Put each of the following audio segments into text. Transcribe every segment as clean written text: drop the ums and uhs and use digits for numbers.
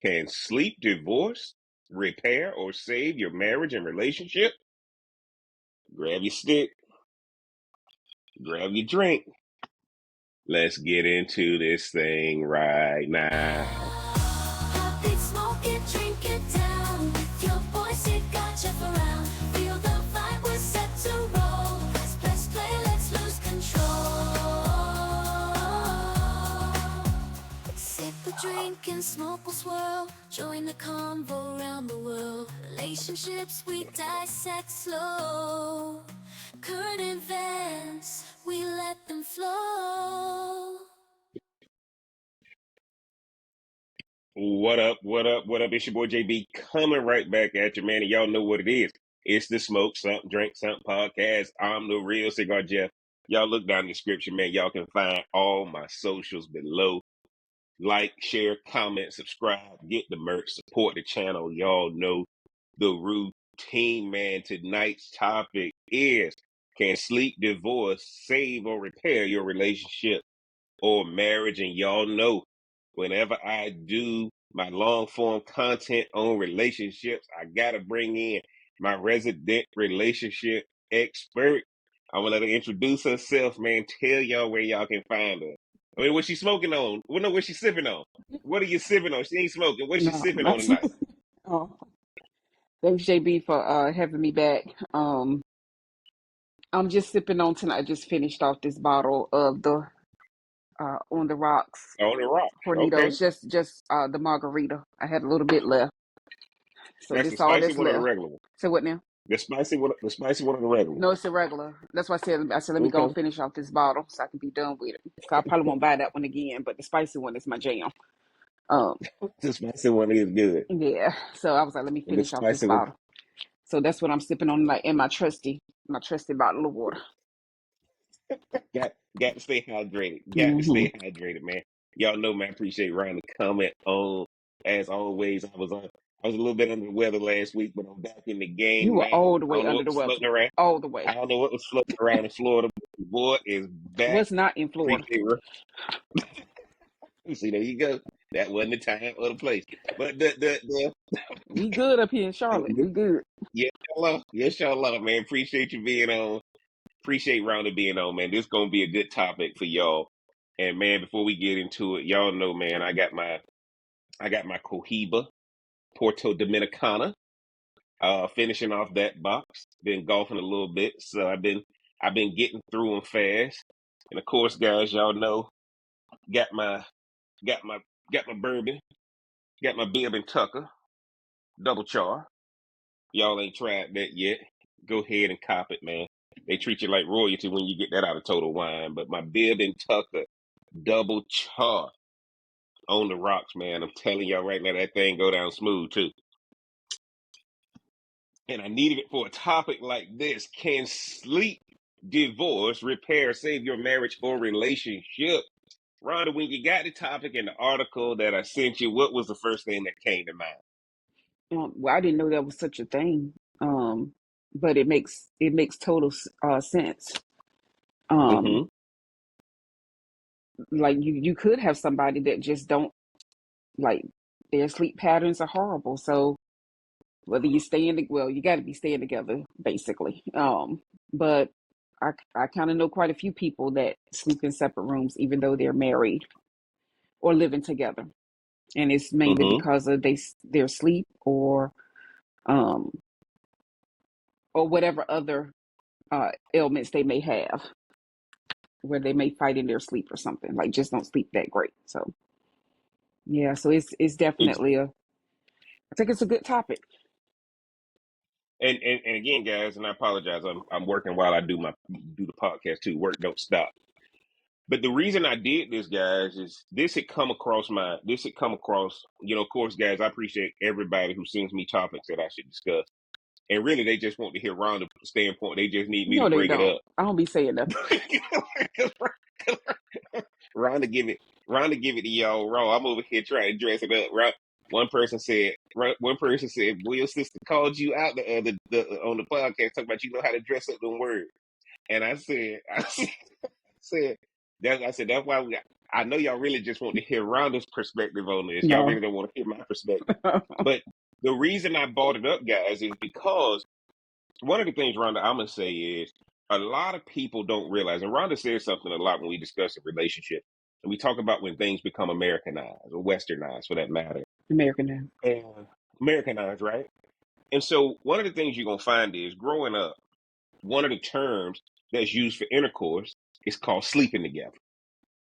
Can sleep, divorce, repair, or save your marriage and relationship? Grab your stick, grab your drink. Let's get into this thing right now. Hot beat, smoke it, drink it down. With your voice, it got Jeff around. Feel the vibe, we're set to roll. Press play, let's lose control. Sip a drink and smoke will swirl. Join the convo around the world. Relationships we dissect slow. Current events, we let them flow. What up? What up? What up? It's your boy JB coming right back at you, man. And y'all know what it is. It's the Smoke Something, Drink Something podcast. I'm the real Cigar Jeff. Y'all look down in the description, man. Y'all can find all my socials below. Like, share, comment, subscribe, get the merch, support the channel. Y'all know the routine, man. Tonight's topic is: can sleep, divorce, save, or repair your relationship or marriage? And y'all know, whenever I do my long form content on relationships, I gotta bring in my resident relationship expert. I'm gonna let her introduce herself, man. Tell y'all where y'all can find her. I mean, what she smoking on? Well, no, what she sipping on? What are you sipping on? She ain't smoking. What's she No, sipping on that's tonight? oh, thanks JB for having me back. I'm just sipping on tonight. I just finished off this bottle of the on the rocks On the rock. Okay. Hornitos, just the margarita. I had a little bit left, so That's the this all spicy that's one or the left. regular one? So what now? The spicy one, the spicy one or the regular one? No, it's a regular. That's why I said let me go Okay. and finish off this bottle so I can be done with it. So I probably won't buy that one again, but the spicy one is my jam. Um, The spicy one is good. yeah. So I was like, let me The finish off this spicy one. bottle. So that's what I'm sipping on, like in my trusty bottle of water. Got to stay hydrated. Got to Hmm. stay hydrated, man. Y'all know, man. I appreciate Ryan to comment on. As always, I was a little bit under the weather last week, but I'm back in the You game, were man. all the I way don't know under what the was weather, floating around. all the way. I don't know what was floating around in Florida, but the boy is back. Was not in Florida. Appreciate it. See, there you go. That wasn't the time or the place. But We good up here in Charlotte. the We good. yes, y'all love, man. Appreciate you being on. Appreciate Rounder being on, man. This gonna be a good topic for y'all. And man, before we get into it, y'all know, man, I got my Cohiba Porto Dominicana. Finishing off that box. Been golfing a little bit, so I've been getting through them fast. And of course, guys, y'all know, got my got my got my bourbon, got my Bibb and Tucker double char. Y'all ain't tried that yet. Go ahead and cop it, man. They treat you like royalty when you get that out of Total Wine. But my Bibb and Tucker double char on the rocks, man. I'm telling y'all right now, that thing go down smooth too. And I needed it for a topic like this. Can sleep, divorce, repair, save your marriage or relationship? Rhonda, when you got the topic in the article that I sent you, what was the first thing that came to mind? Well, I didn't know that was such a thing. But it makes total sense. Um, Mm-hmm. like you could have somebody that just don't like their sleep patterns are horrible. So whether you stay in the well, you got to be staying together basically. But I kind of know quite a few people that sleep in separate rooms even though they're married or living together, and it's mainly Mm-hmm. because of their sleep um or whatever other ailments they may have, where they may fight in their sleep or something, like just don't sleep that great. So yeah, so it's definitely I think it's a good topic. And again, guys, and I apologize. I'm working while I do the podcast too. Work don't stop. But the reason I did this, guys, is this had come across, of course, guys, I appreciate everybody who sends me topics that I should discuss. And really, they just want to hear Rhonda's standpoint. They just need me to No, they bring it don't. up. I don't be saying nothing. Rhonda give it, Rhonda give it to y'all raw. I'm over here trying to dress it up. Right? One person said, "Well, your sister called you out on the podcast talking about you know how to dress up them words." And I said, said I said that's why I know y'all really just want to hear Rhonda's perspective on this. Y'all No. really don't want to hear my perspective. But the reason I brought it up, guys, is because one of the things, Rhonda, I'm gonna say is a lot of people don't realize, and Rhonda says something a lot when we discuss a relationship, and we talk about when things become Americanized or Westernized, for that matter, American now. and Americanized, right? And so, one of the things you're gonna find is growing up, one of the terms that's used for intercourse is called sleeping together.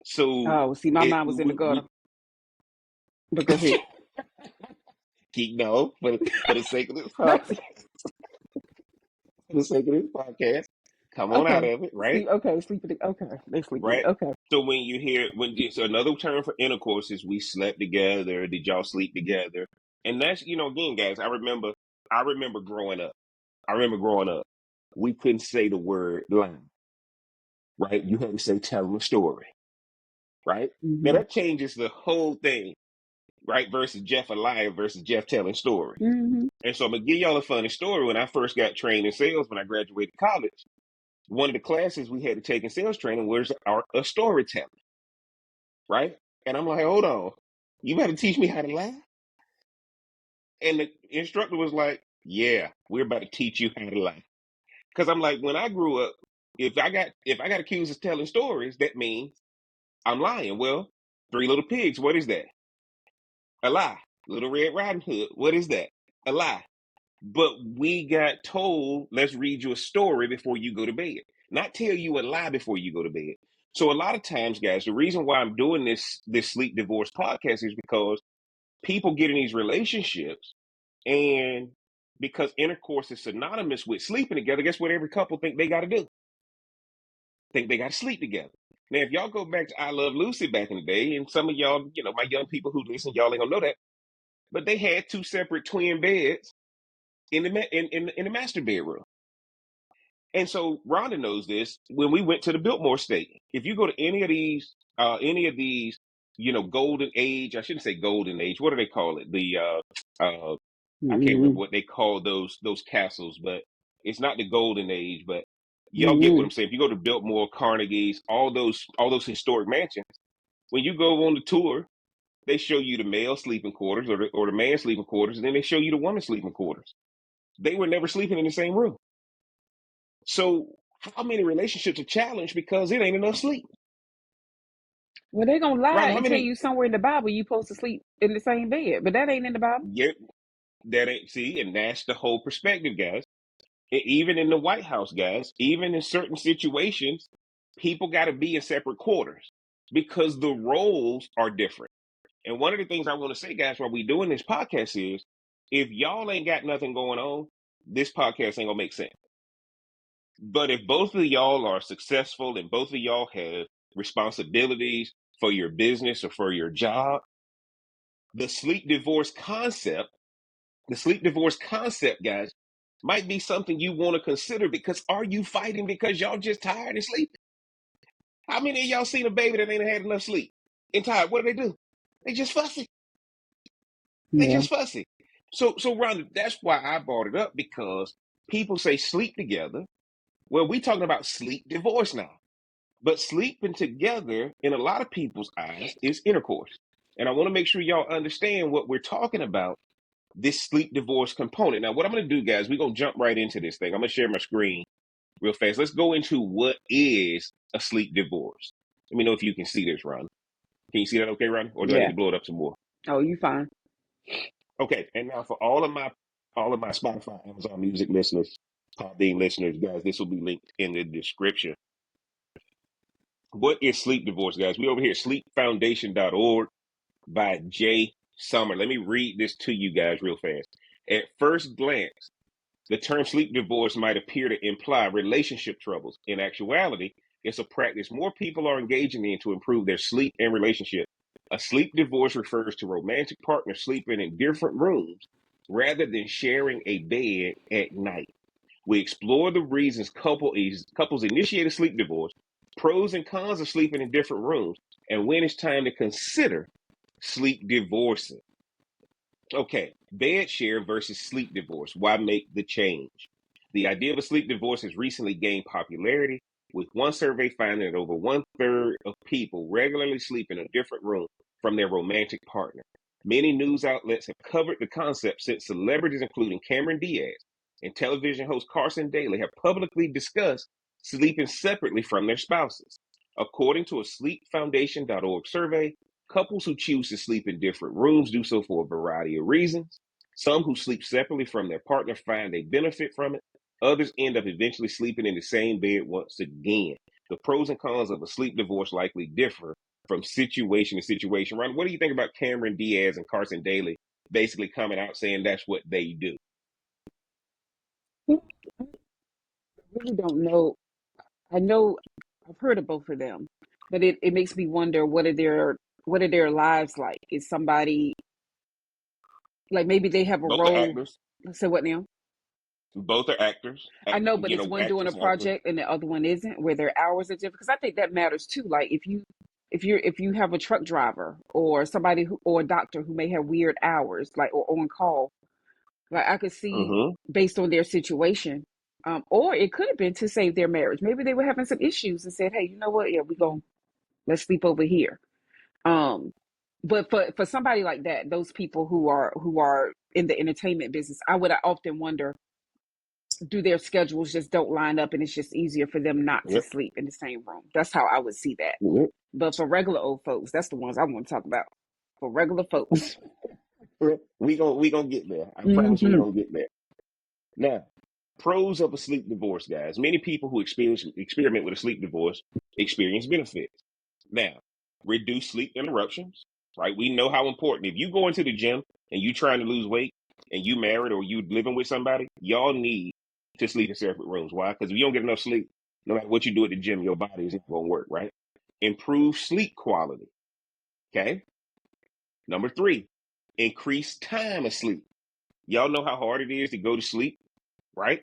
So Oh, see, my it mind was in the gutter. we But go ahead. keep no for the sake of this No. podcast, for the sake of this podcast, come on out Okay. of it, right? Sleep. Okay. Sleeping. Okay. They sleep Right. together. Okay. So when you hear so another term for intercourse is we slept together. Did y'all sleep together? And that's again, guys. I remember growing up. I remember growing up. We couldn't say the word line, right? You had to say telling a story, right? Now Mm-hmm. that changes the whole thing, right? Versus Jeff a liar versus Jeff telling stories. Mm-hmm. And so I'm gonna give y'all a funny story. When I first got trained in sales, when I graduated college, one of the classes we had to take in sales training was a storytelling, right? And I'm like, hold on, you better teach me how to lie. And the instructor was like, yeah, we're about to teach you how to lie. Because I'm like, when I grew up, if I got accused of telling stories, that means I'm lying. Well, Three Little Pigs, what is that? A lie. Little Red Riding Hood, what is that? A lie. But we got told, let's read you a story before you go to bed, not tell you a lie before you go to bed. So a lot of times, guys, the reason why I'm doing this sleep divorce podcast is because people get in these relationships, and because intercourse is synonymous with sleeping together, guess what every couple think they got to do? Think they got to sleep together. Now, if y'all go back to I Love Lucy back in the day, and some of y'all, my young people who listen, y'all ain't gonna know that, but they had two separate twin beds in the master bedroom. And so Rhonda knows this. When we went to the Biltmore State, if you go to any of these, golden age, I shouldn't say golden age. What do they call it? I can't Mm-hmm. remember what they call those castles, but it's not the golden age. But y'all get what Mm-hmm. I'm saying. If you go to Biltmore, Carnegie's, all those historic mansions, when you go on the tour, they show you the male sleeping quarters or the man sleeping quarters, and then they show you the woman sleeping quarters. They were never sleeping in the same room. So how many relationships are challenged because it ain't enough sleep? Well, they're gonna lie Ron, how and tell many? you somewhere in the Bible you supposed to sleep in the same bed, but that ain't in the Bible. Yeah, that ain't see, and that's the whole perspective, guys. Even in the White House, guys, even in certain situations, people got to be in separate quarters because the roles are different. And one of the things I want to say, guys, while we doing this podcast is, if y'all ain't got nothing going on, this podcast ain't gonna make sense. But if both of y'all are successful and both of y'all have responsibilities for your business or for your job, the sleep divorce concept, the sleep divorce concept, guys, might be something you want to consider, because are you fighting because y'all just tired and sleeping? How many of y'all seen a baby that ain't had enough sleep and tired? What do? They just fussy. They Yeah. just fussy. So Rhonda, that's why I brought it up, because people say sleep together. Well, we talking about sleep divorce now. But sleeping together, in a lot of people's eyes, is intercourse. And I want to make sure y'all understand what we're talking about, this sleep divorce component. Now, what I'm going to do, guys, we're going to jump right into this thing. I'm going to share my screen real fast. Let's go into what is a sleep divorce. Let me know if you can see this, Ron. Can you see that okay, Ron? Or do I need Yeah. to blow it up some more? Oh, you fine. Okay. And now for all of my Spotify, Amazon Music listeners, Podbean listeners, guys, this will be linked in the description. What is sleep divorce, guys? We over here, sleepfoundation.org by Jay Summer. Let me read this to you guys real fast. At first glance, the term sleep divorce might appear to imply relationship troubles. In actuality, it's a practice more people are engaging in to improve their sleep and relationship. A sleep divorce refers to romantic partners sleeping in different rooms rather than sharing a bed at night. We explore the reasons couples initiate a sleep divorce, pros and cons of sleeping in different rooms, and when it's time to consider sleep divorcing. Okay, bed share versus sleep divorce. Why make the change? The idea of a sleep divorce has recently gained popularity. with one survey finding that over one-third of people regularly sleep in a different room from their romantic partner. Many news outlets have covered the concept since celebrities, including Cameron Diaz and television host Carson Daly, have publicly discussed sleeping separately from their spouses. According to a sleepfoundation.org survey, couples who choose to sleep in different rooms do so for a variety of reasons. Some who sleep separately from their partner find they benefit from it. Others end up eventually sleeping in the same bed once again. The pros and cons of a sleep divorce likely differ from situation to situation. Ron, what do you think about Cameron Diaz and Carson Daly basically coming out saying that's what they do? I really don't know. I know I've heard of both of them, but it makes me wonder what are their lives like? Is somebody like maybe they have a Both are role? actors. So what now? Both are actors. I know, but it's one doing a Actors and actors. project and the other one isn't, where their hours are different. Because I think that matters too. Like if you have a truck driver or somebody who or a doctor who may have weird hours, like or on call, like I could see Mm-hmm. based on their situation. Or it could have been to save their marriage. Maybe they were having some issues and said, "Hey, you know what? Yeah, let's sleep over here." Um, but for somebody like that, those people who are in the entertainment business, I would often wonder, do their schedules just don't line up and it's just easier for them not to Yep. sleep in the same room? That's how I would see that. Yep. But for regular old folks, that's the ones I want to talk about. For regular folks. We gonna get there. I promise we Hmm. gonna get there. Now, pros of a sleep divorce, guys. Many people who experiment with a sleep divorce experience benefits. Now, reduce sleep interruptions, right? We know how important. If you go into the gym and you trying to lose weight and you married or you living with somebody, y'all need to sleep in separate rooms. Why? Because if you don't get enough sleep, no matter what you do at the gym, your body is not going to work, right? Improve sleep quality. Okay. Number three, increase time of sleep. Y'all know how hard it is to go to sleep, right?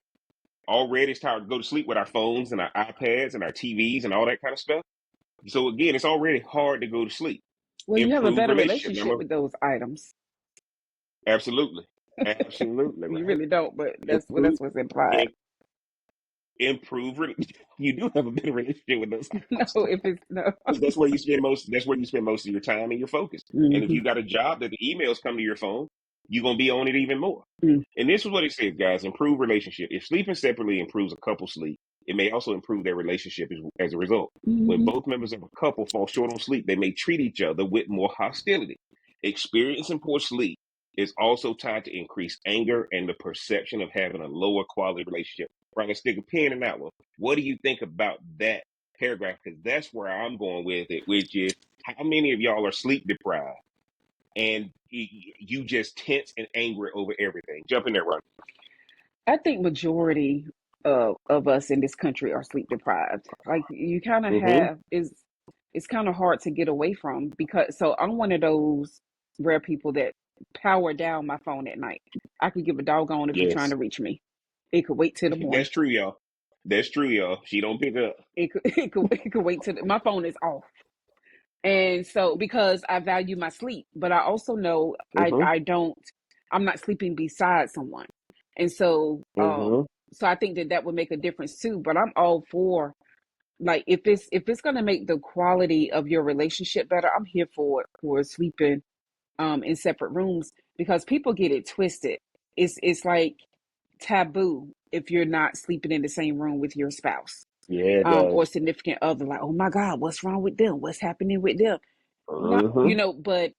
Already it's time to go to sleep with our phones and our iPads and our TVs and all that kind of stuff. So again, it's already hard to go to sleep. Well, you have a Improve better relationship. relationship Remember? with those items. Absolutely. Absolutely, You right? really don't, but Improve that's what's implied. im- improve you do have a better relationship with those No, items. if it's no. Because that's where you spend most of your time and your focus. And if Hmm. you got a job that the emails come to your phone, you're gonna be on it even more. And this is what it says, guys: improve relationship. If sleeping separately improves a couple's sleep, it may also improve their relationship as a result. When Hmm. both members of a couple fall short on sleep, they may treat each other with more hostility. Experiencing poor sleep is also tied to increased anger and the perception of having a lower quality relationship. Right, let's stick a pin in that one. What do you think about that paragraph? Because that's where I'm going with it, which is how many of y'all are sleep deprived and you just tense and angry over everything? Jump in there, Ron. I think majority of us in this country are sleep deprived. Like you kind of Mm-hmm. have is it's kind of hard to get away from because so I'm one of those rare people that power down my phone at night. I could give a doggone if you're trying Yes, to reach me. It could wait till the morning. that's true, y'all. That's true, y'all. She don't pick up. It could wait till my phone is off. And so because I value my sleep, but I also know Mm-hmm. I'm not sleeping beside someone. And so Mm-hmm. so I think that would make a difference too, but I'm all for like if it's going to make the quality of your relationship better, I'm here for sleeping in separate rooms because people get it twisted. It's like taboo if you're not sleeping in the same room with your spouse Yeah, it or does. significant other. Like, oh my God, what's wrong with them? What's happening with them? No, Mm-hmm. but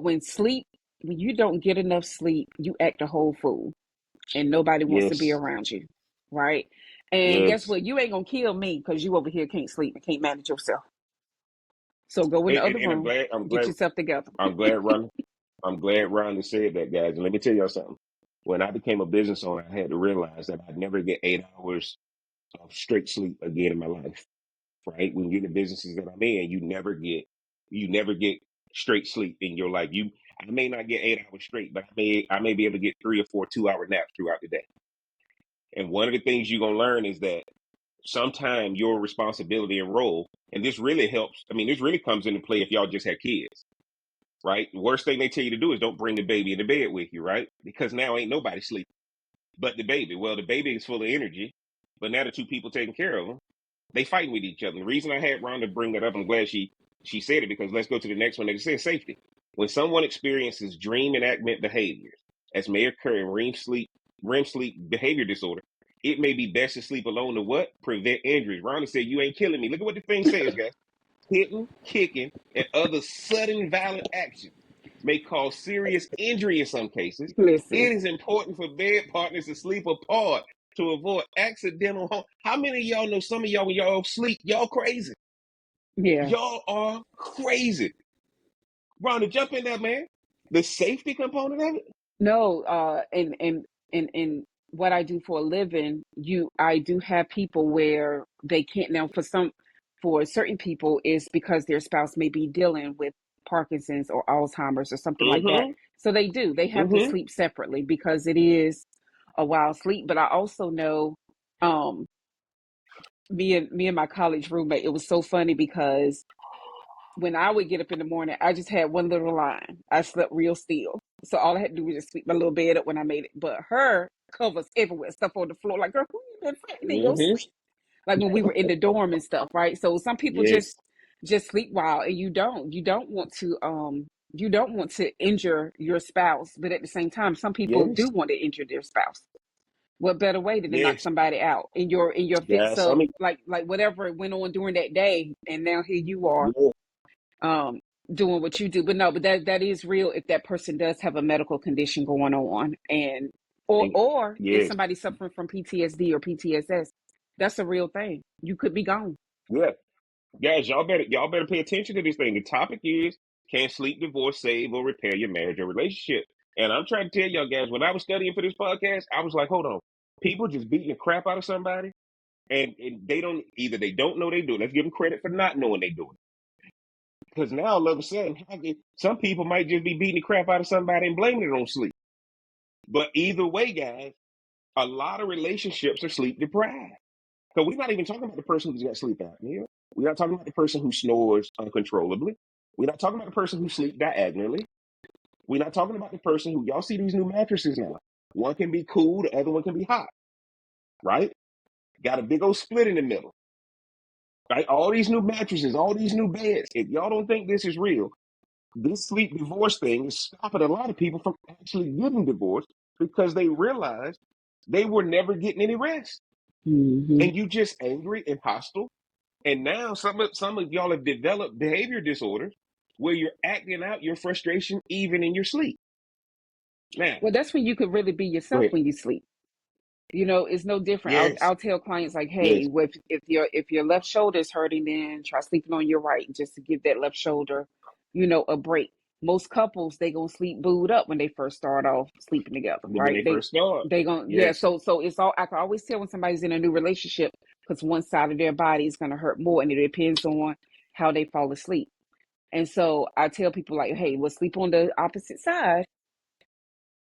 when you don't get enough sleep, you act a whole fool, and nobody wants to be Yes. around you, right? And guess Yes. what? You ain't gonna kill me because you over here can't sleep and can't manage yourself. So go in the other And I'm room, glad. I'm get glad. yourself together. I'm glad, Ron. I'm glad Ron said that, guys. And let me tell y'all something. When I became a business owner, I had to realize that I'd never get 8 hours of straight sleep again in my life. Right? When you're in the businesses that I'm in, you never get straight sleep in your life. I may not get 8 hours straight, but I may be able to get 3 or 4 2 hour naps throughout the day. And one of the things you're gonna learn is that sometimes your responsibility and role, and this really helps. I mean, this really comes into play if y'all just have kids, right? The worst thing they tell you to do is don't bring the baby into bed with you, right? Because now ain't nobody sleeping but the baby. Well, the baby is full of energy, but now the two people taking care of them. They fighting with each other. And the reason I had Rhonda bring that up, I'm glad she said it, because let's go to the next one. It says safety. When someone experiences dream enactment behaviors, as may occur in REM sleep behavior disorder, it may be best to sleep alone to what? Prevent injuries. Rhonda said, "You ain't killing me." Look at what the thing says, guys. Hitting, kicking, and other sudden violent actions may cause serious injury in some cases. Listen, It is important for bed partners to sleep apart to avoid accidental harm. How many of y'all know some of y'all when y'all sleep, y'all crazy? yeah. Y'all are crazy. Rhonda, jump in there, man. The safety component of it? No, and what I do for a living, I do have people where they can't now for certain people is because their spouse may be dealing with Parkinson's or Alzheimer's or something like that. Mm-hmm. So they have to Mm-hmm. sleep separately because it is a wild sleep. But I also know, um, me and my college roommate, it was so funny because when I would get up in the morning, I just had one little line. I slept real still. So all I had to do was just sweep my little bed up when I made it. But her covers everywhere, stuff on the floor. Like, girl, who you been fighting in your Mm-hmm. sleep? Like when we were in the dorm and stuff, right? So some people Yes. just sleep wild, and you don't. You don't want to injure your spouse, but at the same time, some people do Yes. want to injure their spouse. What better way than to knock Yes. somebody out in your Yeah. fix Some of of like whatever went on during that day, and now here you are, yeah. um, doing what you do. But no, but that is real if that person does have a medical condition going on, and or if Yes. somebody's suffering from PTSD or PTSS, that's a real thing. You could be gone. Yeah. Guys, y'all better pay attention to this thing. The topic is, can sleep, divorce, save, or repair your marriage or relationship? And I'm trying to tell y'all guys, when I was studying for this podcast, I was like, hold on. People just beating the crap out of somebody, and they don't, either they don't know they do it. Let's give them credit for not knowing they do it. Because now all of a sudden, some people might just be beating the crap out of somebody and blaming it on sleep. But either way, guys, a lot of relationships are sleep deprived. Because we're not even talking about the person who's got sleep apnea. We're not talking about the person who snores uncontrollably. We're not talking about the person who sleeps diagonally. We're not talking about the person who, y'all see these new mattresses now. One can be cool, the other one can be hot, right? Got a big old split in the middle, right? All these new mattresses, all these new beds. If y'all don't think this is real, this sleep divorce thing is stopping a lot of people from actually getting divorced because they realized they were never getting any rest. Mm-hmm. And you just angry and hostile. And now some of y'all have developed behavior disorders where you're acting out your frustration even in your sleep. Now, Well, that's when you could really be go yourself ahead. when you sleep. It's no different. Yes, I'll tell clients like, yes. hey, if your left shoulder is hurting, then try sleeping on your right, just to give that left shoulder, a break. Most couples, they gonna sleep booed up when they first start off sleeping together, When right? they first start, They gonna, yeah. yes. So it's all, I can always tell when somebody's in a new relationship because one side of their body is gonna hurt more, and it depends on how they fall asleep. And so I tell people like, hey, we'll sleep on the opposite side.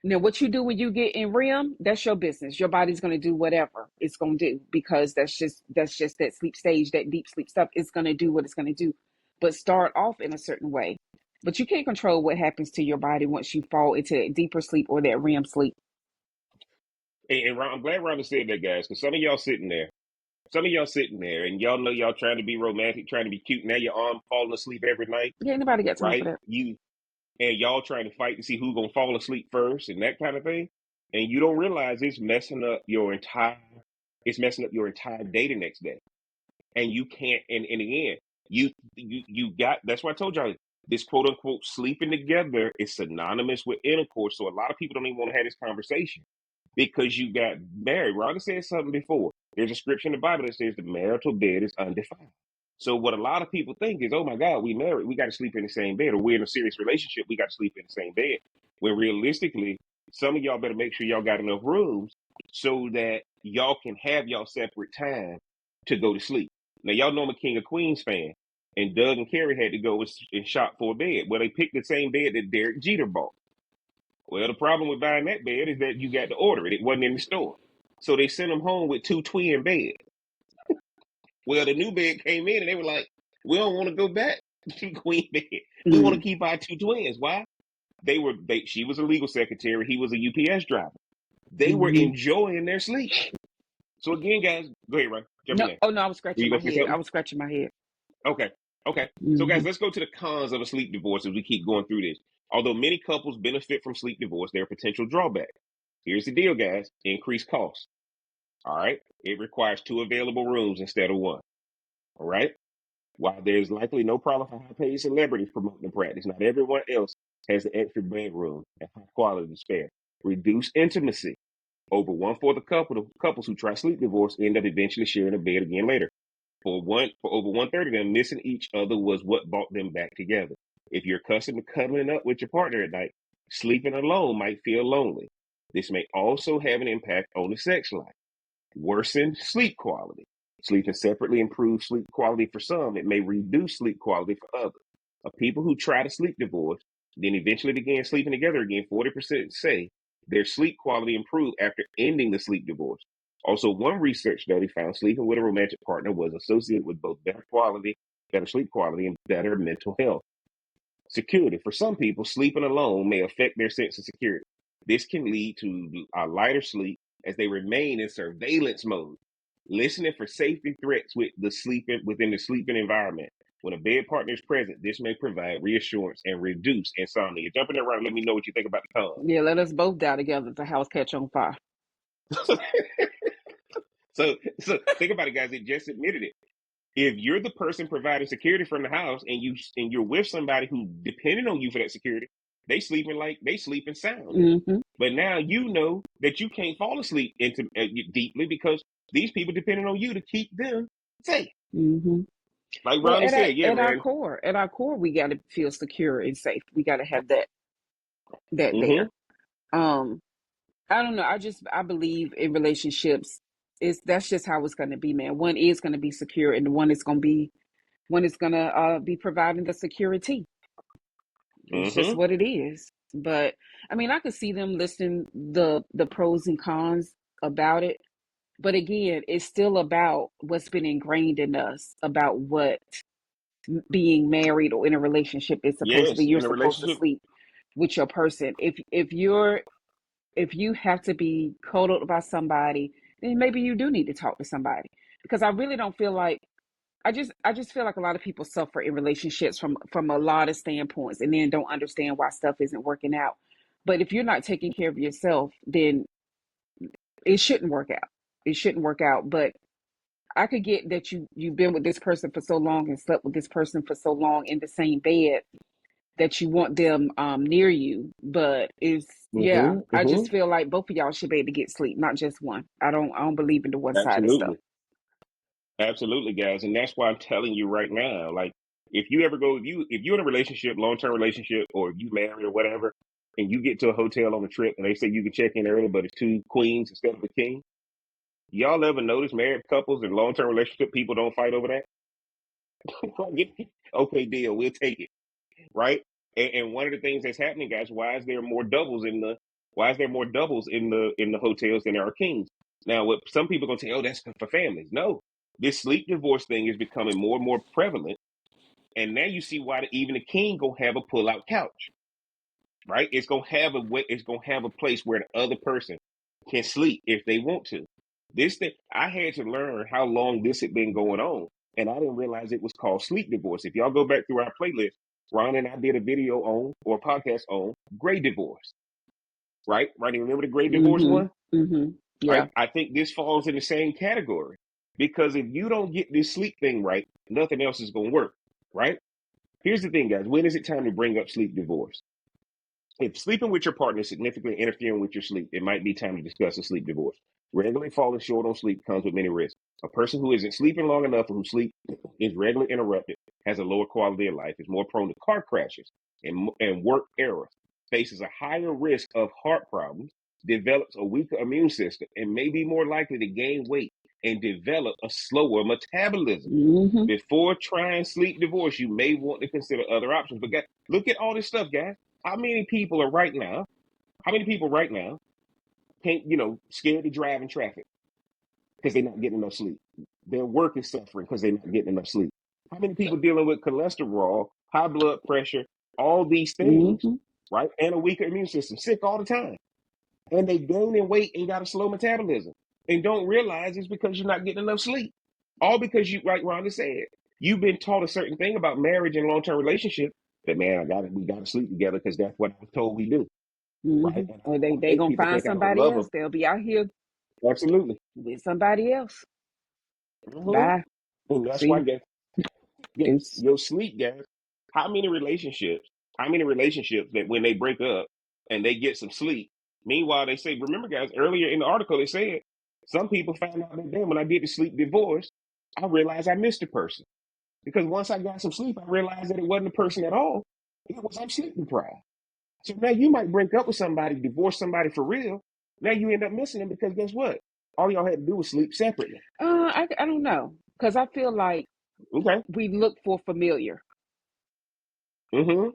Now, what you do when you get in REM, that's your business. Your body's going to do whatever it's going to do because that's just that sleep stage, that deep sleep stuff. It's going to do what it's going to do, but start off in a certain way. But you can't control what happens to your body once you fall into that deeper sleep or that REM sleep. And I'm glad Rhonda said that, guys, because some of y'all sitting there, and y'all know y'all trying to be romantic, trying to be cute. Now your arm falling asleep every night, Yeah, anybody got time for right? that? And y'all trying to fight to see who's gonna fall asleep first and that kind of thing. And you don't realize it's messing up your entire day the next day. And you can't, and in the end, you got, that's why I told y'all this quote unquote sleeping together is synonymous with intercourse. So a lot of people don't even want to have this conversation because you got married. Rhonda said something before. There's a scripture in the Bible that says the marital bed is undefiled. So what a lot of people think is, oh my God, we married, we got to sleep in the same bed, or we're in a serious relationship, we got to sleep in the same bed. When realistically, some of y'all better make sure y'all got enough rooms so that y'all can have y'all separate time to go to sleep. Now y'all know I'm a King of Queens fan, and Doug and Carrie had to go and shop for a bed. Well, they picked the same bed that Derek Jeter bought. Well, the problem with buying that bed is that you got to order it. It wasn't in the store. So they sent them home with two twin beds. Well, the new bed came in and they were like, we don't want to go back to queen bed. We want to Mm, keep our two twins. Why? She was a legal secretary. He was a UPS driver. They were mm-hmm. enjoying their sleep. So again, guys, go ahead, right? No, Jumping in. oh no, I was Were scratching you my going to say head. I something? was scratching my head. Okay. Okay. So, guys, Hmm. let's go to the cons of a sleep divorce as we keep going through this. Although many couples benefit from sleep divorce, there are potential drawbacks. Here's the deal, guys: increased costs. All right. It requires two available rooms instead of one. All right. While there's likely no problem for high paid celebrities promoting the practice, not everyone else has the extra bedroom and high quality to spare. Reduce intimacy. Over one fourth of couples who try sleep divorce end up eventually sharing a bed again later. For over one third of them, missing each other was what brought them back together. If you're accustomed to cuddling up with your partner at night, sleeping alone might feel lonely. This may also have an impact on the sex life. Worsen sleep quality. Sleeping separately improves sleep quality for some. It may reduce sleep quality for others. Of people who try to sleep divorce, then eventually began sleeping together again, 40% say their sleep quality improved after ending the sleep divorce. Also, one research study found sleeping with a romantic partner was associated with both better sleep quality, and better mental health. Security. For some people, sleeping alone may affect their sense of security. This can lead to a lighter sleep as they remain in surveillance mode, listening for safety threats within the sleeping environment. When a bed partner is present, this may provide reassurance and reduce insomnia. Jump in there, right? Let me know what you think about the Yeah, let us both die together if the house catch on fire. cons. So think about it, guys. It just admitted it. If you're the person providing security from the house and you're with somebody who depending on you for that security, they sleeping soundly. Hmm. But now you know that you can't fall asleep deeply because these people depending on you to keep them safe. Hmm. Like Well, Ronnie said, yeah, man. at our core, we got to feel secure and safe. We got to have that Mm-hmm. there. Um, I don't know. I believe in relationships. It's That's just how it's going to be, man. One is going to be secure, and one is going to be providing the security. It's just Mm-hmm. what it is. But I mean, I could see them listing the pros and cons about it. But again, it's still about what's been ingrained in us about what being married or in a relationship is supposed to be. Yes, You're in a supposed to relationship. sleep with your person. If you have to be cuddled by somebody, then maybe you do need to talk to somebody. Because I really don't feel like I just feel like a lot of people suffer in relationships from a lot of standpoints and then don't understand why stuff isn't working out. But if you're not taking care of yourself, then it shouldn't work out. It shouldn't work out. But I could get that you've been with this person for so long and slept with this person for so long in the same bed that you want them near you. But it's yeah, Mm-hmm. I Mm-hmm. just feel like both of y'all should be able to get sleep, not just one. I don't believe in the one sided stuff. Absolutely. Absolutely, guys. And that's why I'm telling you right now, like if you're in a relationship, long term relationship, or if you marry or whatever, and you get to a hotel on a trip and they say you can check in early, but it's two queens instead of a king. Y'all ever notice married couples and long term relationship people don't fight over that? Okay, deal, we'll take it, right? And one of the things that's happening, guys, why is there more doubles in the hotels than there are kings? Now, what some people are gonna say, oh, that's for families. No, this sleep divorce thing is becoming more and more prevalent, and now you see why even the king gonna have a pull out couch, right? It's gonna have a way. It's gonna have a place where the other person can sleep if they want to. This thing, I had to learn how long this had been going on, and I didn't realize it was called sleep divorce. If y'all go back through our playlist, Ron and I did a video on or a podcast on gray divorce, right? Right? You remember the gray divorce Mhm. one, Mhm. right? Yeah. I think this falls in the same category because if you don't get this sleep thing right, nothing else is gonna work, right? Here's the thing, guys. When is it time to bring up sleep divorce? If sleeping with your partner is significantly interfering with your sleep, it might be time to discuss a sleep divorce. Regularly falling short on sleep comes with many risks. A person who isn't sleeping long enough or whose sleep is regularly interrupted has a lower quality of life, is more prone to car crashes and work errors, faces a higher risk of heart problems, develops a weaker immune system, and may be more likely to gain weight and develop a slower metabolism. Mhm. Before trying sleep divorce, you may want to consider other options. But guys, look at all this stuff, guys. How many people are right now? How many people right now can't, scared to drive in traffic because they're not getting enough sleep? Their work is suffering because they're not getting enough sleep. How many people dealing with cholesterol, high blood pressure, all these things, Mhm. right? And a weaker immune system, sick all the time. And they gain in weight and got a slow metabolism and don't realize it's because you're not getting enough sleep. All because you, like Rhonda said, you've been taught a certain thing about marriage and long term relationship that man, we gotta sleep together because that's what I was told we do, right? And Or I they hate gonna people find think I don't somebody love else. them. They'll be out here Absolutely. with somebody else. Hmm. Bye. And that's why, See, guys, deuce. your sleep, guys. How many relationships? How many relationships that when they break up and they get some sleep, meanwhile they say, remember, guys, earlier in the article they said some people found out that damn, when I did the sleep divorce, I realized I missed a person because once I got some sleep, I realized that it wasn't a person at all. It was I'm sleep deprived. So now you might break up with somebody, divorce somebody for real. Now you end up missing them because guess what? All y'all had to do was sleep separately. I don't know because I feel like Okay. we look for familiar. Mm-hmm.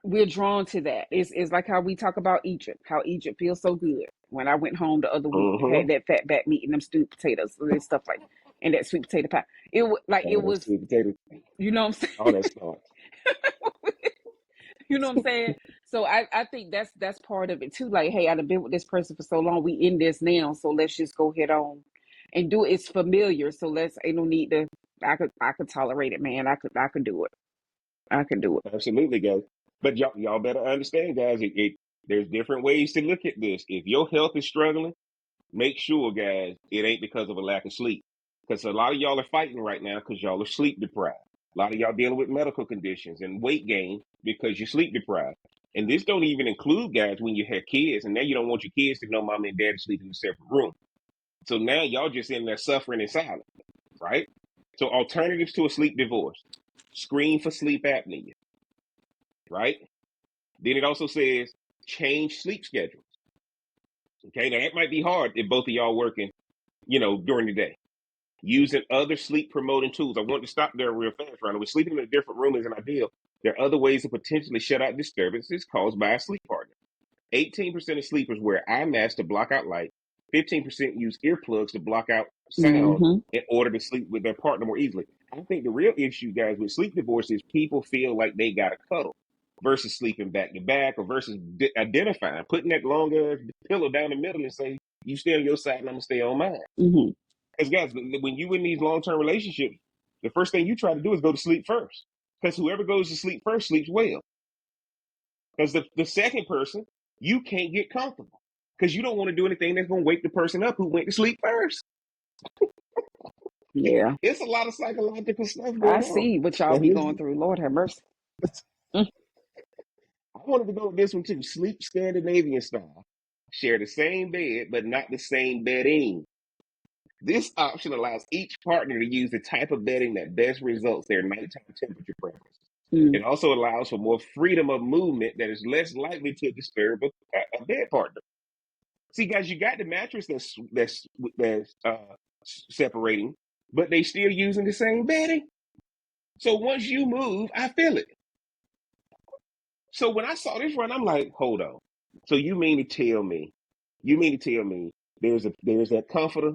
We're drawn to that. It's like how we talk about Egypt, how Egypt feels so good. When I went home the other week, Mm-hmm. had that fat back meat and them stewed potatoes and stuff like, and that sweet potato pie. It All those was, sweet potatoes, you know what I'm all saying? that stuff. You know what I'm saying? So I think that's part of it too. Like, hey, I've been with this person for so long. We in this now, so let's just go head on and do it. It's familiar, so let's ain't no need to. I could tolerate it, man. I could do it. I could do it. Absolutely, guys. But y'all better understand, guys. There's different ways to look at this. If your health is struggling, make sure, guys, it ain't because of a lack of sleep. Because a lot of y'all are fighting right now because y'all are sleep deprived. A lot of y'all dealing with medical conditions and weight gain because you're sleep deprived. And this don't even include, guys, when you have kids, and now you don't want your kids to know mom and dad sleep in a separate room. So now y'all just in there suffering in silence, right? So alternatives to a sleep divorce: screen for sleep apnea, right? Then it also says change sleep schedules. Okay, now that might be hard if both of y'all working, during the day. Using other sleep promoting tools. I want to stop there real fast, Ronald. We're sleeping in a different room isn't ideal. There are other ways to potentially shut out disturbances caused by a sleep partner. 18% of sleepers wear eye masks to block out light. 15% use earplugs to block out sound Mm-hmm. in order to sleep with their partner more easily. I think the real issue, guys, with sleep divorce is people feel like they got to cuddle versus sleeping back to back or versus identifying, putting that long pillow down the middle and say, you stay on your side and I'm going to stay on mine. Mm-hmm. Because, guys, when you in these long term relationships, the first thing you try to do is go to sleep first. Because whoever goes to sleep first sleeps well. Because the second person, you can't get comfortable because you don't want to do anything that's going to wake the person up who went to sleep first. Yeah, It's a lot of psychological stuff I going on. see what y'all And be this, going through. Lord have mercy. Mm. I wanted to go with this one too: sleep Scandinavian style. Share the same bed, but not the same bedding. This option allows each partner to use the type of bedding that best results their nighttime temperature preferences. Mm. It also allows for more freedom of movement that is less likely to disturb a bed partner. See, guys, you got the mattress that's separating, but they still using the same bedding. So once you move, I feel it. So when I saw this run, I'm like, hold on. So you mean to tell me there's that comforter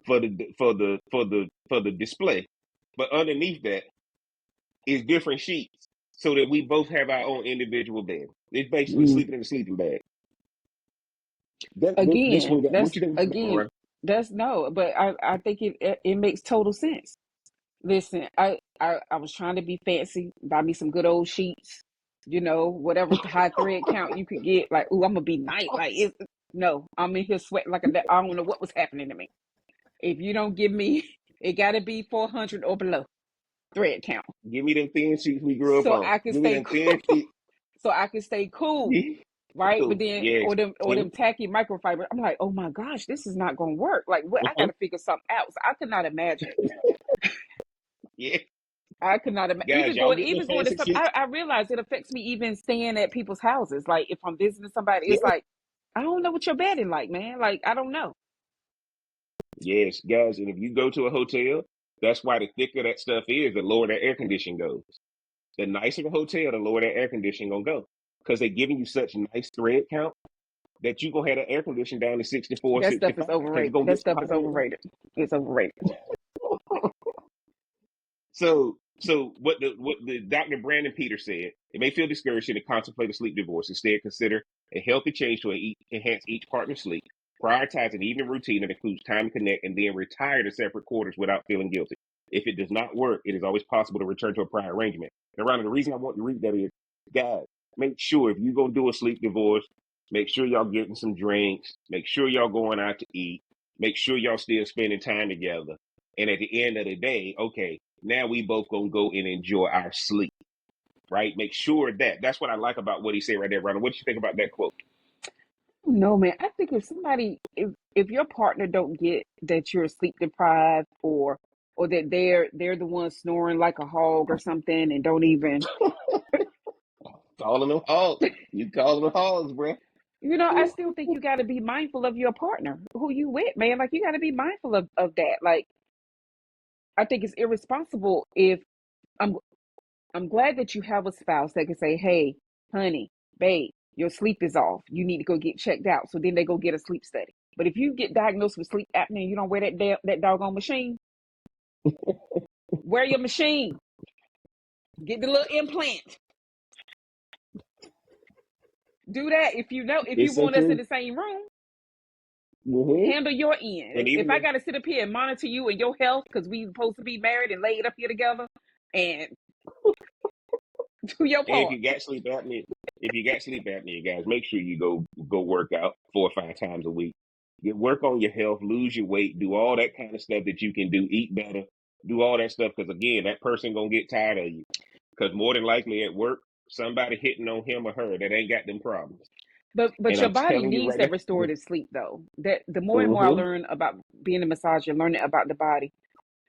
for the display, but underneath that is different sheets so that we both have our own individual bed. It's basically Mm. sleeping in a sleeping bag. This Again, one got what that's you think about that one, again, right? that's no, but I think it makes total sense. Listen, I was trying to be fancy, buy me some good old sheets, whatever high thread count you could get. Like, ooh, I'm gonna be nice. Like, no, I'm in here sweating like I don't know what was happening to me. If you don't give me, it got to be 400 or below thread count, Give me them thin sheets we grew up so on. I can Give me stay them cool. thin sheets. So I can stay cool, right? But Cool. then, Yes. or them tacky microfiber. I'm like, oh my gosh, this is not gonna work. Like, what? I got Mhm. to figure something out. So I could not imagine. Yeah. I could not imagine Guys, y'all get them even going to fancy some. sheets. I realize it affects me even staying at people's houses. Like if I'm visiting somebody, Yeah. it's like I don't know what your bedding like, man. Like I don't know. Yes, guys. And if you go to a hotel, that's why the thicker that stuff is, the lower that air conditioning goes. The nicer the hotel, the lower that air conditioning gonna go. Because they're giving you such nice thread count that you gonna have the air conditioning down to 64, That stuff 65, is because it's overrated. gonna That get so stuff hot is in there. overrated. It's overrated. So what the Dr. Brandon Peter said, it may feel discouraging to contemplate a sleep divorce. Instead, consider a healthy change to enhance each partner's sleep. Prioritize an evening routine that includes time to connect, and then retire to separate quarters without feeling guilty. If it does not work, it is always possible to return to a prior arrangement. And Ronnie, the reason I want to read that is, guys, make sure if you're gonna do a sleep divorce, make sure y'all getting some drinks, make sure y'all going out to eat, make sure y'all still spending time together. And at the end of the day, okay, now we both gonna go and enjoy our sleep, right? Make sure that's what I like about what he said right there, Ronnie. What do you think about that quote? No, man. I think if your partner don't get that you're sleep deprived, or that they're the ones snoring like a hog or something, and don't even, Calling them hogs. You calling them hogs, bro. I still think you got to be mindful of your partner, who you with, man. Like, you got to be mindful of that. Like, I think it's irresponsible if I'm I'm glad that you have a spouse that can say, "Hey, honey, babe, your sleep is off. You need to go get checked out." So then they go get a sleep study. But if you get diagnosed with sleep apnea and you don't wear that doggone machine, wear your machine. Get the little implant. Do that if you It's so want us in true. the same room. Mm-hmm. Handle your And end. If even I if, got to sit up here and monitor you and your health because we supposed to be married and laid up here together, and do your and if part. you got sleep apnea, guys, make sure you go work out 4 or 5 times a week. Get work on your health, lose your weight, do all that kind of stuff that you can do. Eat better, do all that stuff because again, that person gonna get tired of you. Because more than likely at work, somebody hitting on him or her that ain't got them problems. But And your I'm body telling you needs right that now. restorative sleep though. That the more and more I Mm-hmm. learn about being a massager, learning about the body,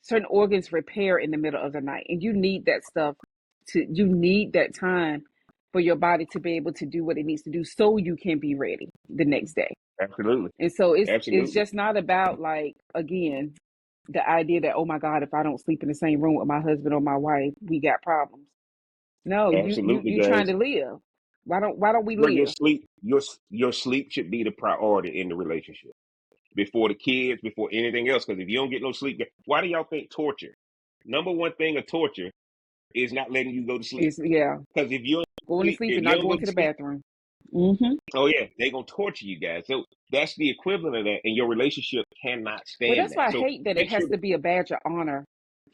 certain organs repair in the middle of the night, and you need that stuff you need that time for your body to be able to do what it needs to do so you can be ready the next day. Absolutely. And so it's Absolutely. just not about, like, again, the idea that, oh my God, if I don't sleep in the same room with my husband or my wife, we got problems. No, Absolutely, you trying guys. to live. Why don't we Bro, your live? sleep, your sleep should be the priority in the relationship before the kids, before anything else. Because if you don't get no sleep, why do y'all think torture? Number one thing of torture is not letting you go to sleep. It's, yeah, Because going to sleep if and you not don't go going to to the sleep, bathroom. Mm-hmm. oh yeah, they gonna torture you guys. So that's the equivalent of that, and your relationship cannot Well, stand that's that. why I So hate that it make sure has that to be a badge of honor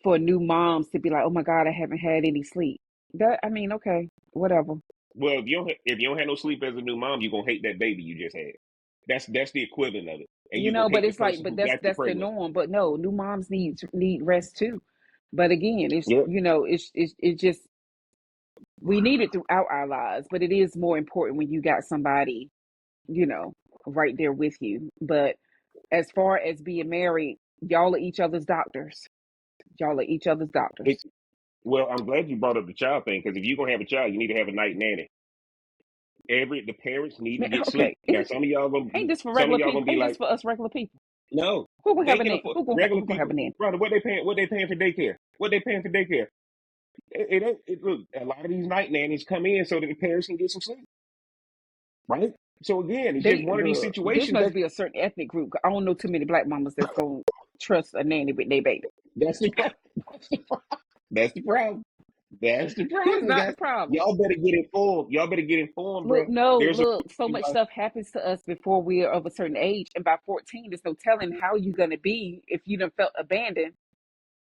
for new moms to be like, "Oh my God, I haven't had any sleep." That, I mean, okay, whatever. well, if you don't have no sleep as a new mom, you're gonna hate that baby you just had. That's the equivalent of it, and you're gonna But hate the it's like, person but who that's got you that's the pregnant. norm. But no, new moms need rest too. But again, it's Yep. it just, we need it throughout our lives, but it is more important when you got somebody, you know, right there with you. But as far as being married, y'all are each other's doctors. Y'all are each other's doctors. Well, I'm glad you brought up the child thing because if you're gonna have a child, you need to have a night nanny. The parents need to Man, get okay, sleep. Now, some of y'all gonna be Ain't this like, for us regular people? no, Who gonna they have a can nanny? afford regular Who gonna have people, a nanny? brother. What they paying for daycare? What they paying for daycare? It ain't. Look, a lot of these night nannies come in so that the parents can get some sleep, right? So again, it's just They one of these look. This situations must that be a certain ethnic group. I don't know too many black mamas that's gonna trust a nanny with their baby. that's the problem. That's the problem. That's the It's problem, not guys. the problem. Y'all better get informed. Y'all better get informed, bro. Look, no, There's a look. So reason much why. stuff happens to us before we are of a certain age, and by 14, there's no telling how you're gonna be if you done felt abandoned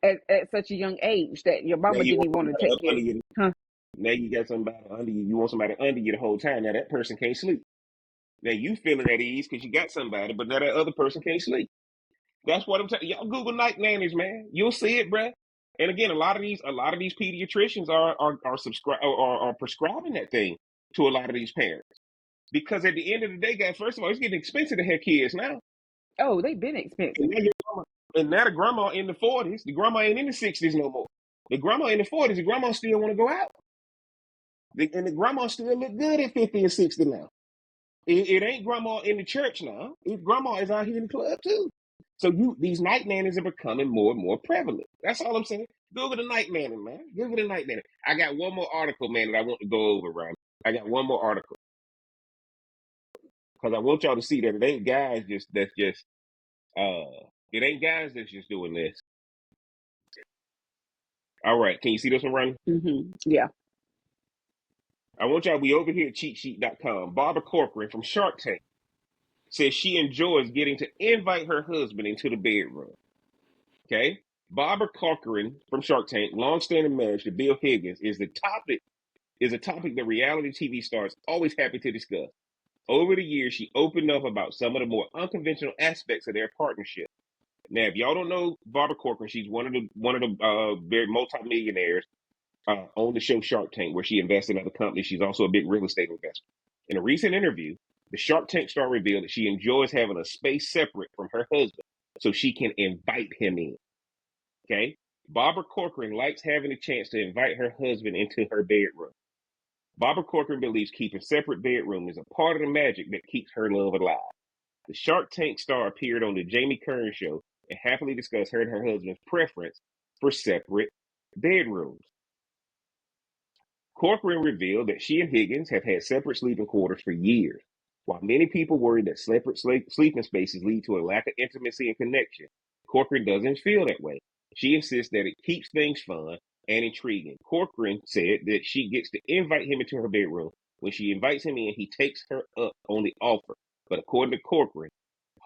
at such a young age that your Now mama you didn't want even want to somebody take up care. under you. Huh? Now you got somebody under you. You want somebody under you the whole time. Now that person can't sleep. Now you feeling at ease because you got somebody, but now that other person can't sleep. That's what I'm telling y'all. Google night nannies, man. You'll see it, bruh. And again, a lot of these pediatricians are are prescribing that thing to a lot of these parents because at the end of the day, guys, first of all, it's getting expensive to have kids now. Oh, they've been And expensive. now, and now the grandma in the 40s, the grandma ain't in the 60s no more. The grandma in the 40s, the grandma still want to go out. And the grandma still look good at 50 and 60 now. It ain't grandma in the church now. Grandma is out here in the club too. So these night nannies are becoming more and more prevalent. That's all I'm saying. Google the night nanny, man. Google the night nanny. I got one more article, man, that I want to go over, Ryan. I got one more article because I want y'all to see that it ain't guys that's just doing this. All right, can you see this one, Ryan? Yeah. I want y'all to be over here at cheatsheet.com. Barbara Corcoran from Shark Tank says she enjoys getting to invite her husband into the bedroom. Okay. Barbara Corcoran from Shark Tank, long-standing marriage to Bill Higgins, is a topic that reality TV stars always happy to discuss. Over the years, she opened up about some of the more unconventional aspects of their partnership. Now, if y'all don't know Barbara Corcoran, she's one of the very multimillionaires on the show Shark Tank, where she invests in other companies. She's also a big real estate investor. In a recent interview, the Shark Tank star revealed that she enjoys having a space separate from her husband so she can invite him in. Okay? Barbara Corcoran likes having a chance to invite her husband into her bedroom. Barbara Corcoran believes keeping separate bedrooms is a part of the magic that keeps her love alive. The Shark Tank star appeared on the Jamie Kern show and happily discussed her and her husband's preference for separate bedrooms. Corcoran revealed that she and Higgins have had separate sleeping quarters for years. While many people worry that separate sleeping spaces lead to a lack of intimacy and connection, Corcoran doesn't feel that way. She insists that it keeps things fun and intriguing. Corcoran said that she gets to invite him into her bedroom. When she invites him in, he takes her up on the offer. But according to Corcoran,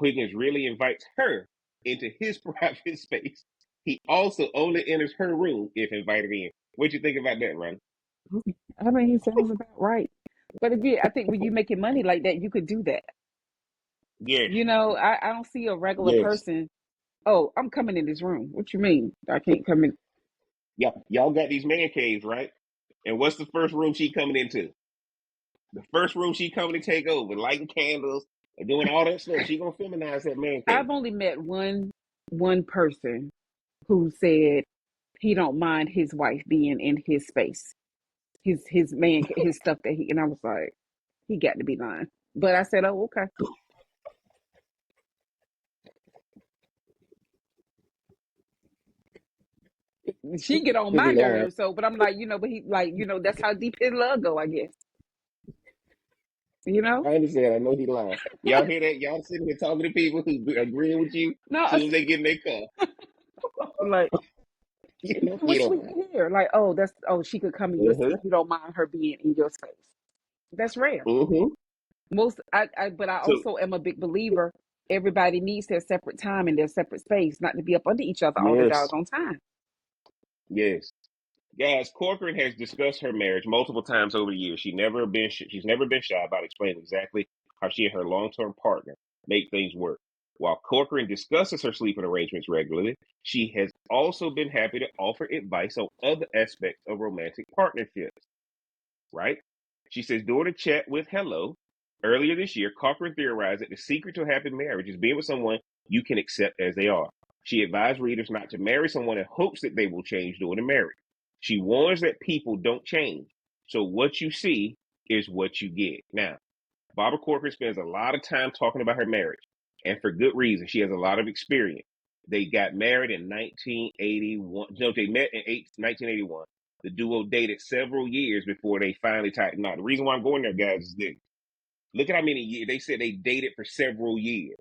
Higgins really invites her into his private space. He also only enters her room if invited in. What you think about that, Ron? I mean, he sounds about right. But again, I think when you're making money like that, you could do that. Yes, I don't see a regular yes. person. Oh, I'm coming in this room. What you mean? I can't come in. Y'all got these man caves, right? And what's the first room she coming into? The first room she coming to take over, lighting candles and doing all that stuff. She gonna feminize that man cave. I've only met one person who said he don't mind his wife being in his space, his stuff that he. And I was like, he got to be lying. But I said, oh, okay. She get on Cause my he lying. nerves. So, but I'm like, but he like, that's how deep his love go, I guess. You know? I understand. I know he lying. Y'all hear that? Y'all sitting here talking to people who agreeing with you. No, As soon as they get in their car, like, you know he what's sweet lying. to hear? Like, she could come in your space. Mm-hmm. You don't mind her being in your space. That's rare. Mm-hmm. But I So also am a big believer. Everybody needs their separate time and their separate space, not to be up under each other all the yes, doggone time. yes. Guys, Corcoran has discussed her marriage multiple times over the years. She's never been shy about explaining exactly how she and her long-term partner make things work. While Corcoran discusses her sleeping arrangements regularly, she has also been happy to offer advice on other aspects of romantic partnerships. Right? She says during a chat with Hello earlier this year, Corcoran theorized that the secret to a happy marriage is being with someone you can accept as they are. She advised readers not to marry someone in hopes that they will change during the marriage. She warns that people don't change. So what you see is what you get. Now, Barbara Corcoran spends a lot of time talking about her marriage, and for good reason. She has a lot of experience. They got married in 1981. No, they met in 1981. The duo dated several years before they finally tied. Now, the reason why I'm going there, guys, is this. Look at how many years. They said they dated for several years.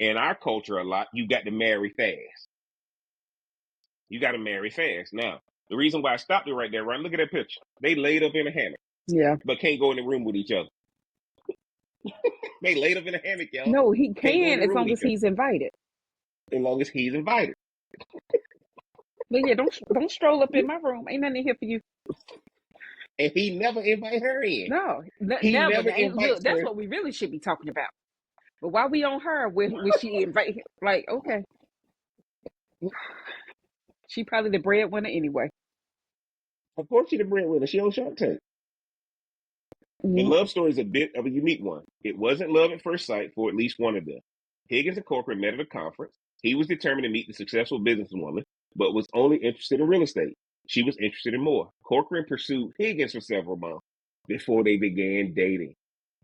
In our culture, a lot, you got to marry fast. You got to marry fast. Now, the reason why I stopped it right there, right? Look at that picture. They laid up in a hammock, Yeah. but can't go in the room with each other. They laid up in a hammock, y'all. No, he Can't go in can the as room with long as each other he's invited. as long as he's invited. But yeah, don't stroll up in my room. Ain't nothing in here for you. And he never invite her in. No, He never. never Look, invites that's her. what we really should be talking about. But why we on her when she invite? Like, okay, she probably the breadwinner anyway. Of course, she the breadwinner. She on Shark Tank. The Mhm. love story is a bit of a unique one. It wasn't love at first sight for at least one of them. Higgins and Corcoran met at a conference. He was determined to meet the successful businesswoman, but was only interested in real estate. She was interested in more. Corcoran pursued Higgins for several months before they began dating.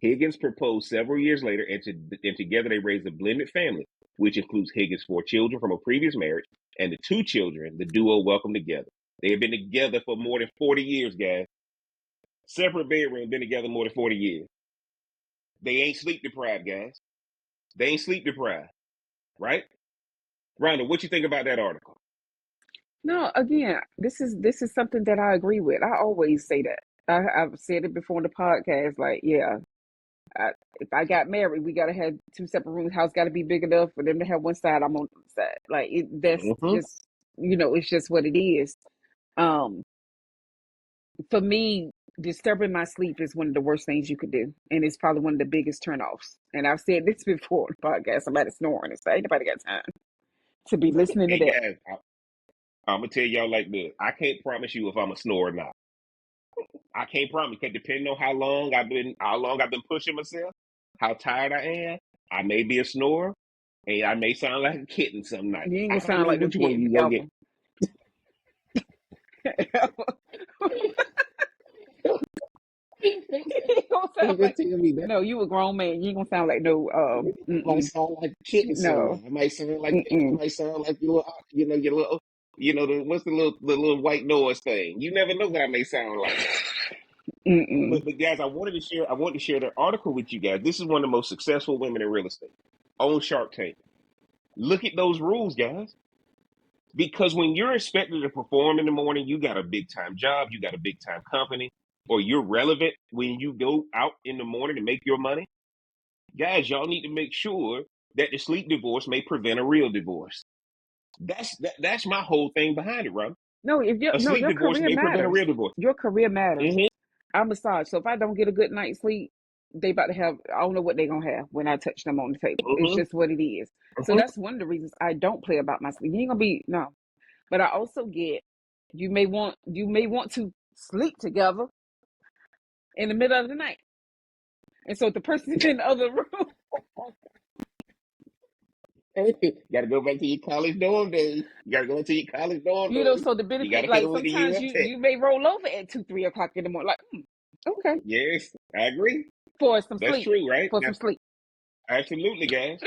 Higgins proposed several years later, and together they raised a blended family, which includes Higgins' four children from a previous marriage and the two children the duo welcomed together. They have been together for more than 40 years, guys. Separate bedroom, been together more than 40 years. They ain't sleep deprived, guys. They ain't sleep deprived, right? Rhonda, what you think about that article? No, again, this is something that I agree with. I always say that. I've said it before in the podcast. Like, yeah, if I got married, we gotta have two separate rooms. House got to be big enough for them to have one side. I'm on the other side. Like, that's Mm-hmm. just. it's just what it is. Um, for me, disturbing my sleep is one of the worst things you could do, and it's probably one of the biggest turnoffs. And I've said this before on the podcast. Somebody snoring and say, ain't nobody got time to be listening to Hey that. guys, I'm gonna tell y'all like this. I can't promise you if I'm a snore or not. I can't promise because depending on how long I've been pushing myself, how tired I am, I may be a snorer, and I may sound like a kitten some night. You ain't I gonna don't sound know like no which one kitten you gonna get. ever. Ever. You ain't gonna sound You like just tell me that. no. You a grown man. You ain't gonna sound like no. I might sound like a kitten some No. night. I Mm-mm. might sound like your little, your little, what's the little white noise thing? You never know what I may sound like. Mm-mm. But guys, I wanted to share the article with you guys. This is one of the most successful women in real estate on Shark Tank. Look at those rules, guys. Because when you're expected to perform in the morning, you got a big time job, you got a big time company, or you're relevant when you go out in the morning to make your money. Guys, y'all need to make sure that the sleep divorce may prevent a real divorce. That's my whole thing behind it, bro. No, if A sleep your divorce career may prevent a matters. real divorce. Your career matters. Mm-hmm. I massage. So if I don't get a good night's sleep, they about to have. I don't know what they're gonna have when I touch them on the table. It's Mm-hmm. just what it is. So Mm-hmm. that's one of the reasons I don't play about my sleep. You ain't gonna be no. But I also get you may want to sleep together in the middle of the night. And so if the person in the other room, Gotta go back to your college dorm days. You gotta go into your college dorm days. so the You benefit, gotta hit like them with the sometimes UF test. you may roll over at 2, 3 o'clock in the morning, like, okay, Yes, I agree. for some That's sleep, true, right? for Now, some sleep. absolutely, guys.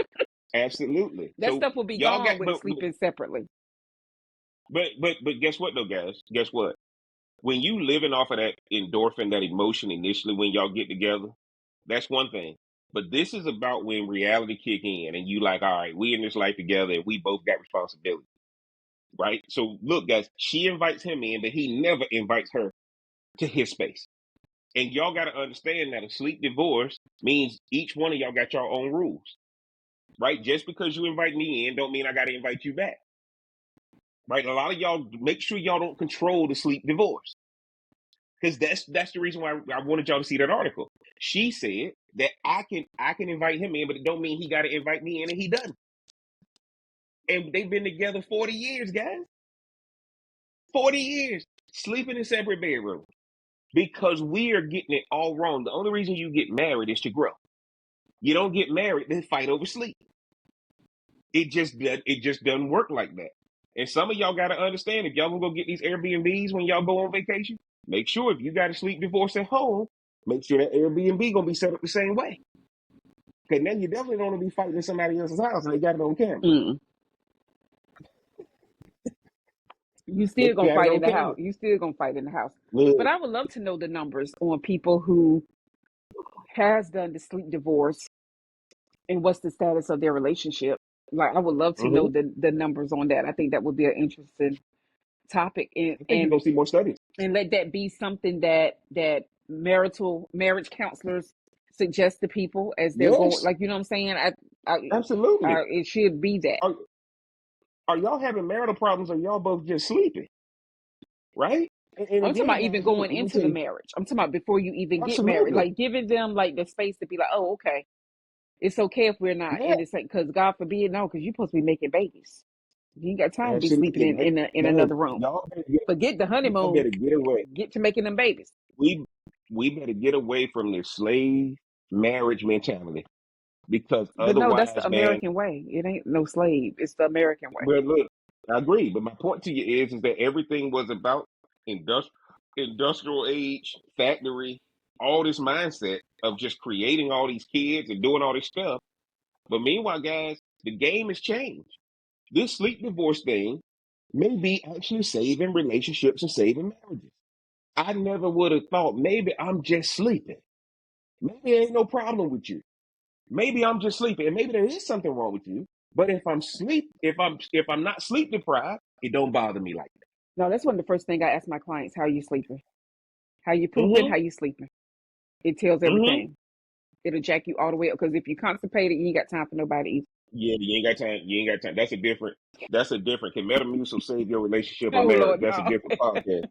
Absolutely. That So stuff will be y'all gone got, with sleeping separately. but guess what though, guys? Guess what? When you living off of that endorphin, that emotion initially when y'all get together, that's one thing. But this is about when reality kick in and you like, all right, we in this life together and we both got responsibility, right? So look, guys, she invites him in, but he never invites her to his space. And y'all got to understand that a sleep divorce means each one of y'all got your own rules, right? Just because you invite me in, don't mean I got to invite you back, right? A lot of y'all make sure y'all don't control the sleep divorce because that's the reason why I wanted y'all to see that article. She said that I can invite him in, but it don't mean he got to invite me in, and he doesn't. And they've been together 40 years, guys. 40 years sleeping in separate bedrooms because we are getting it all wrong. The only reason you get married is to grow. You don't get married then fight over sleep. It just doesn't work like that. And some of y'all got to understand if y'all gonna go get these Airbnbs when y'all go on vacation, make sure if you got a sleep divorce at home, make sure that Airbnb gonna be set up the same way. Because then you definitely don't want to be fighting in somebody else's house and they got it on camera. Mm. You They still gonna got it fight in on the house. camera. You still gonna fight in the house. But Look, I would love to know the numbers on people who has done the sleep divorce and what's the status of their relationship. Like I would love to know mm-hmm. the numbers on that. I think that would be an interesting topic, and I think you're and gonna see more studies. and let that be something that marriage counselors suggest to people as they're going. Yes, Like you know what I'm saying. absolutely. It should be that. Are, are y'all having marital problems or y'all both just sleeping? Right? And I'm talking again, about even guys, look, going let me into tell the you, marriage. I'm talking about before you even get married, absolutely. like giving them like the space to be like, oh, okay, it's okay if we're not Yeah, in this, because God forbid, no, because you're supposed to be making babies. You ain't got time to be sleeping absolutely. in Guys, another room. Forget the y'all honeymoon. better get away. Get to making them babies. We we better get away from this slave marriage mentality because But no, that's the otherwise, man. American way. It ain't no slave. It's the American way. But look, I agree. But my point to you is that everything was about industrial age, factory, all this mindset of just creating all these kids and doing all this stuff. But meanwhile, guys, the game has changed. This sleep divorce thing may be actually saving relationships and saving marriages. I never would have thought maybe I'm just sleeping. Maybe there ain't no problem with you. Maybe I'm just sleeping, and maybe there is something wrong with you. But if I'm not sleep deprived, it don't bother me like No, that's one of the first thing I ask my clients: how are you sleeping? How you that. pooping? How you sleeping? It tells Mm-hmm. everything. It'll jack you all the way up, because if you constipated, you ain't got time for nobody either. Yeah, you ain't got time. You ain't got time. That's a different. That's a different. Can Metamucil save your relationship or Oh marriage? Lord, That's a no. different podcast.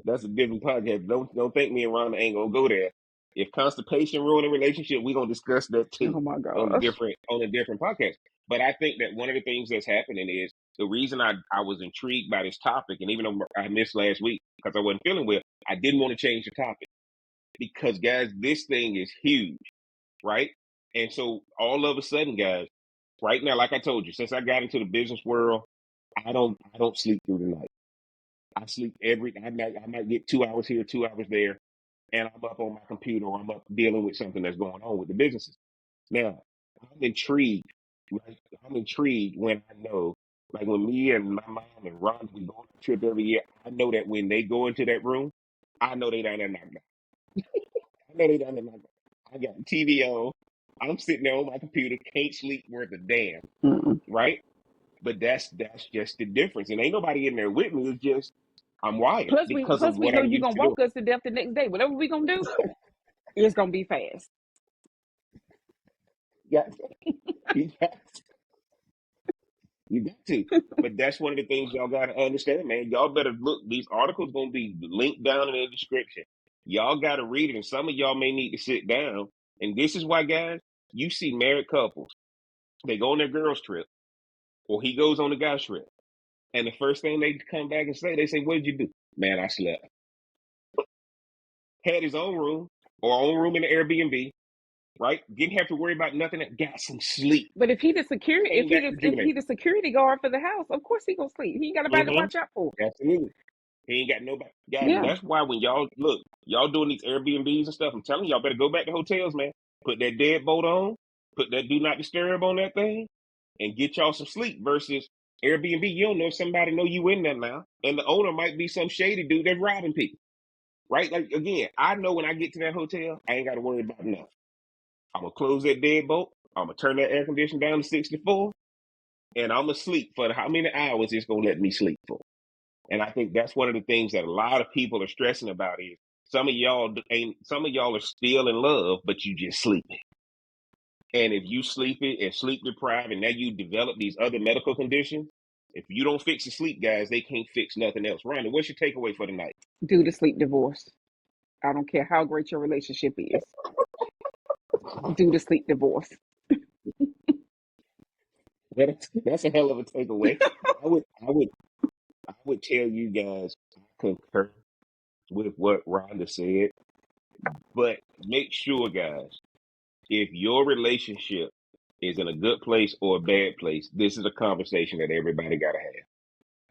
That's a different podcast. Don't think me and Ron ain't gonna go there. If constipation ruin a relationship, we're gonna discuss that too Oh my on a gosh. different podcast. But I think that one of the things that's happening is the reason I was intrigued by this topic, and even though I missed last week because I wasn't feeling well, I didn't want to change the topic because guys, this thing is huge, right? And so all of a sudden, guys, right now, like I told you, since I got into the business world, I don't sleep through the night. I sleep I might get 2 hours here, 2 hours there, and I'm up on my computer or I'm up dealing with something that's going on with the businesses. Now, I'm intrigued, right? I'm intrigued when I know, like when me and my mom and Ron, we go on a trip every year, I know that when they go into that room, I know they down there knocked out. I know they down there knocked out. I got the TV on. I'm sitting there on my computer, can't sleep worth a damn, Mm-mm. right? But that's just the difference. And ain't nobody in there with me. It's just I'm wired Plus we because of plus we what know I'm you're used gonna to doing. walk us to death the next day. Whatever we gonna do, it's gonna be fast. Yeah, you got you got to. But that's one of the things y'all gotta understand, man. Y'all better look. These articles gonna be linked down in the description. Y'all gotta read it, and some of y'all may need to sit down. And this is why, guys, you see married couples. They go on their girls trip, or he goes on the guy's trip, and the first thing they come back and say, they say, "What did you do?" Man, I slept. Had his own room or own room in the Airbnb, right? Didn't have to worry about nothing. Got some sleep. But if he the security, Came back if he rejuvenated. the security guard for the house, of course he gonna sleep. He ain't got nobody to watch out for. Absolutely. He ain't got nobody. Guys, Yeah, that's why when y'all look, y'all doing these Airbnbs and stuff, I'm telling y'all better go back to hotels, man. Put that deadbolt on, put that do not disturb on that thing, and get y'all some sleep versus Airbnb. You don't know if somebody know you in there now. And the owner might be some shady dude that's robbing people. Right? Like again, I know when I get to that hotel, I ain't gotta worry about nothing. I'm gonna close that deadbolt, I'm gonna turn that air conditioner down to 64, and I'm gonna sleep for how many hours it's gonna let me sleep for. And I think that's one of the things that a lot of people are stressing about is some of y'all are still in love, but you just sleeping. And if you sleepy and sleep deprived and now you develop these other medical conditions, if you don't fix the sleep, guys, they can't fix nothing else. Ronnie, what's your takeaway for the night? do the sleep divorce. I don't care how great your relationship is. Do the sleep divorce. That's a hell of a takeaway. I would I would I would tell you guys I concur with what Rhonda said, but make sure, guys, if your relationship is in a good place or a bad place, this is a conversation that everybody got to have.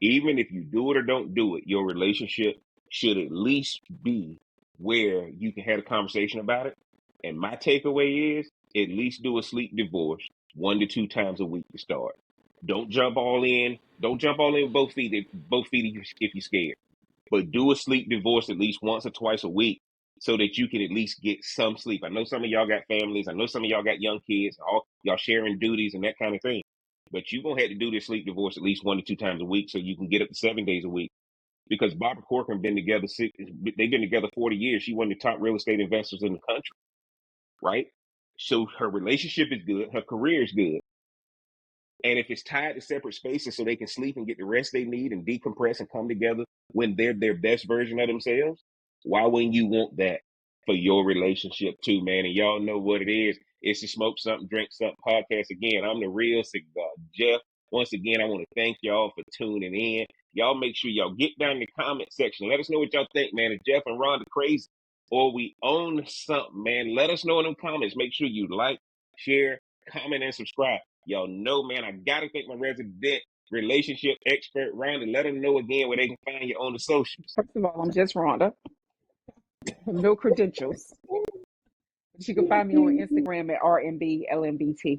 Even if you do it or don't do it, your relationship should at least be where you can have a conversation about it. And my takeaway is at least do a sleep divorce 1 to 2 times a week to start. Don't jump all in. Don't jump all in with both feet if you're scared. But do a sleep divorce at least once or twice a week so that you can at least get some sleep. I know some of y'all got families. I know some of y'all got young kids. All y'all sharing duties and that kind of thing. But you're gonna have to do this sleep divorce at least 1 to 2 times a week so you can get up to 7 days a week. Because Barbara Corcoran been together they've been together 40 years. She one of the top real estate investors in the country, right? So her relationship is good, her career is good. And if it's tied to separate spaces so they can sleep and get the rest they need and decompress and come together when they're their best version of themselves, why wouldn't you want that for your relationship too, man? And y'all know what it is. It's the Smoke Something, Drink Something podcast. Again, I'm the real cigar Jeff. Once again, I want to thank y'all for tuning in. Y'all make sure y'all get down in the comment section. Let us know what y'all think, man. If Jeff and Rhonda crazy or we own something, man, let us know in the comments. Make sure you like, share, comment, and subscribe. Y'all know, man, I gotta thank my resident relationship expert, Rhonda. Let them know again where they can find you on the socials. First of all, I'm just Rhonda. No credentials. But you can find me on Instagram at RMBLMBT.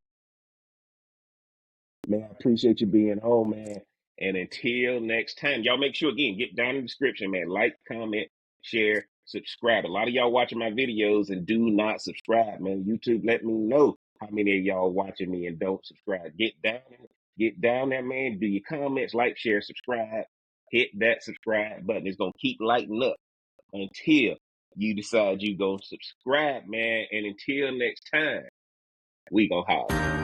Man, I appreciate you being home, man. And until next time, y'all make sure again, get down in the description, man. Like, comment, share, subscribe. A lot of y'all watching my videos and do not subscribe, man. YouTube, let me know how many of y'all watching me and don't subscribe. Get down there, man. Do your comments, like, share, subscribe. Hit that subscribe button. It's gonna keep lighting up until you decide you gonna subscribe, man. And until next time, we gonna holler.